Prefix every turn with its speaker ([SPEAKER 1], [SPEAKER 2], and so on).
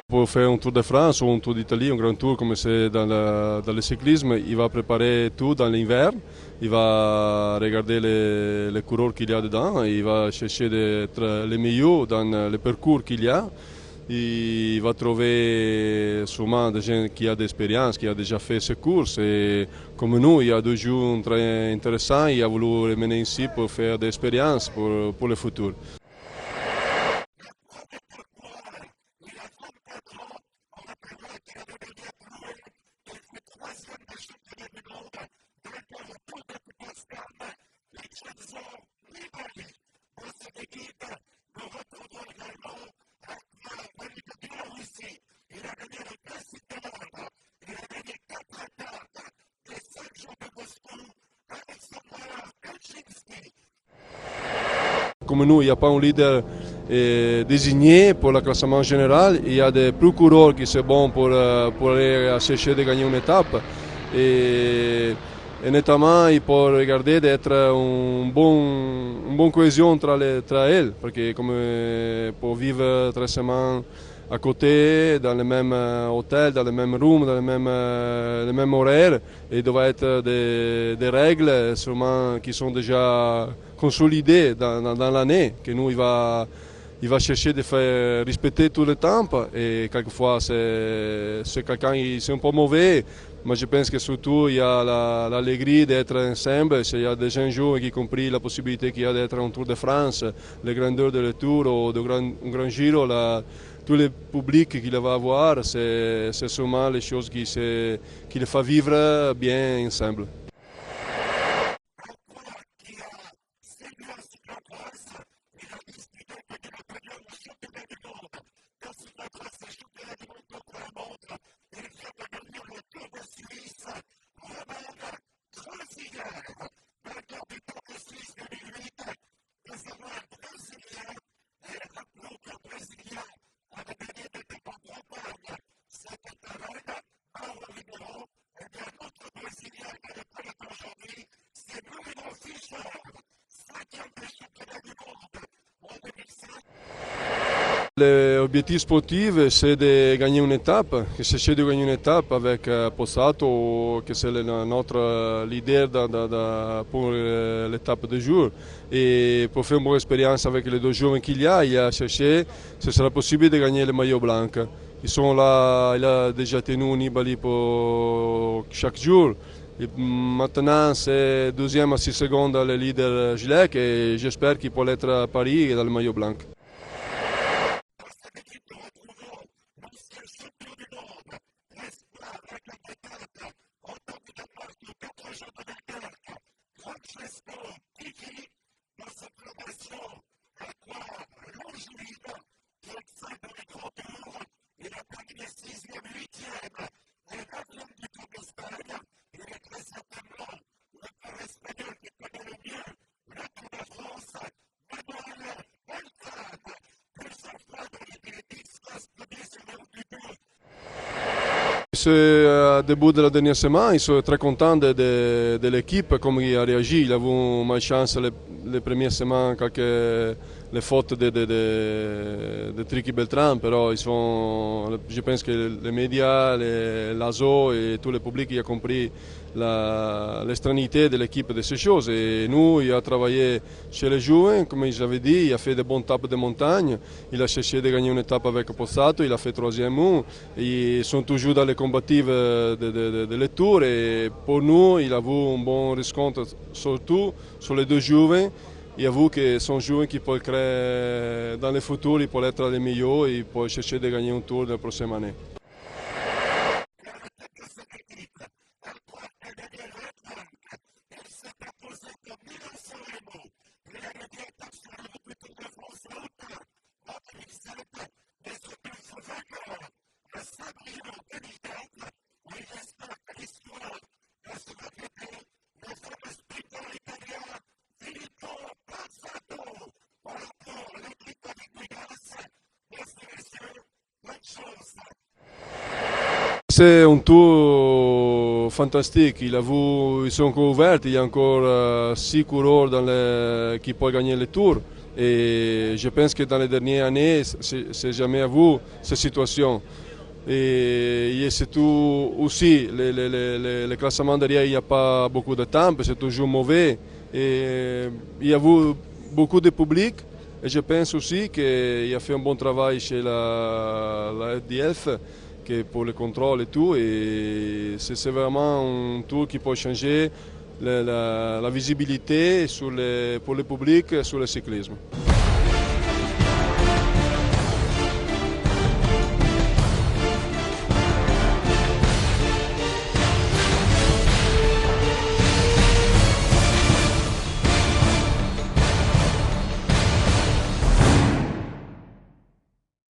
[SPEAKER 1] Pour faire un Tour de France ou un Tour d'Italie, un grand tour comme c'est dans le cyclisme, il va préparer tout dans l'hiver. Il va regarder les coureurs qu'il y a dedans, il va chercher d'être les meilleurs dans le parcours qu'il y a. Il va trouver sûrement des gens qui ont d'expérience, qui ont déjà fait ces courses. Et comme nous, il y a 2 jours très intéressants, il a voulu les mener ici pour faire des expériences pour le futur. Comme nous, il n'y a pas un leader désigné pour le classement général. Il y a des plus coureurs qui sont bons pour aller chercher de gagner une étape. Et notamment, il peut regarder d'être une bonne cohésion entre elles. Parce que comme pour vivre 3 semaines à côté, dans le même hôtel, dans le même room, dans le même horaire, il doit être des règles sûrement qui sont déjà consolidées dans l'année, que nous il va chercher de faire respecter tout le temps. Et quelquefois c'est quelqu'un qui est un peu mauvais, mais je pense que surtout il y a l'allégresse d'être ensemble. Il y a des jeunes joueurs qui ont compris la possibilité qu'il y a d'être un Tour de France, les grandeurs de le Tour ou un grand Giro. Tout le public qu'il va avoir, c'est sûrement les choses qui le font vivre bien ensemble. L'objectif sportif, c'est de gagner une étape, chercher de gagner une étape avec Pozzato, qui c'est notre leader pour l'étape de jour. Et pour faire une bonne expérience avec les 2 jours qu'il y a cherché, ce sera possible de gagner le maillot blanc. Ils sont là, il a déjà tenu un Nibali pour chaque jour. Et maintenant, c'est 2e à 6 secondes le leader Gilles, et j'espère qu'il peut être à Paris dans le maillot blanc. Au début de la dernière semaine, ils sont très contents de l'équipe, comment il a réagi. Il a eu une malchance les premières semaines, quelques les fautes de Tricky Beltran, mais je pense que les médias, l'ASO et tout le public a compris l'extranité de l'équipe de ces choses. Et nous, il a travaillé chez les jeunes, comme j'avais dit, il a fait de bonnes étapes de montagne, il a cherché de gagner une étape avec Pozzato, il a fait 3e. Ils sont toujours dans les combatifs de les tours, et pour nous, il a eu un bon rencontre, surtout sur les 2 jeunes. Il a vu que sont jeunes qui peuvent créer dans le futur, ils peuvent être les meilleurs et ils peuvent chercher de gagner un tour la prochaine année. C'est un tour fantastique. Ils sont encore ouverts. Il y a encore 6 coureurs qui peuvent gagner le tour. Et je pense que dans les dernières années, c'est jamais vu cette situation. Et surtout aussi, le classement derrière, il n'y a pas beaucoup de temps, c'est toujours mauvais. Et il y a eu beaucoup de public. Et je pense aussi qu'il a fait un bon travail chez la FDF pour le contrôle et tout. Et c'est vraiment un tour qui peut changer la visibilité pour le public sur le cyclisme.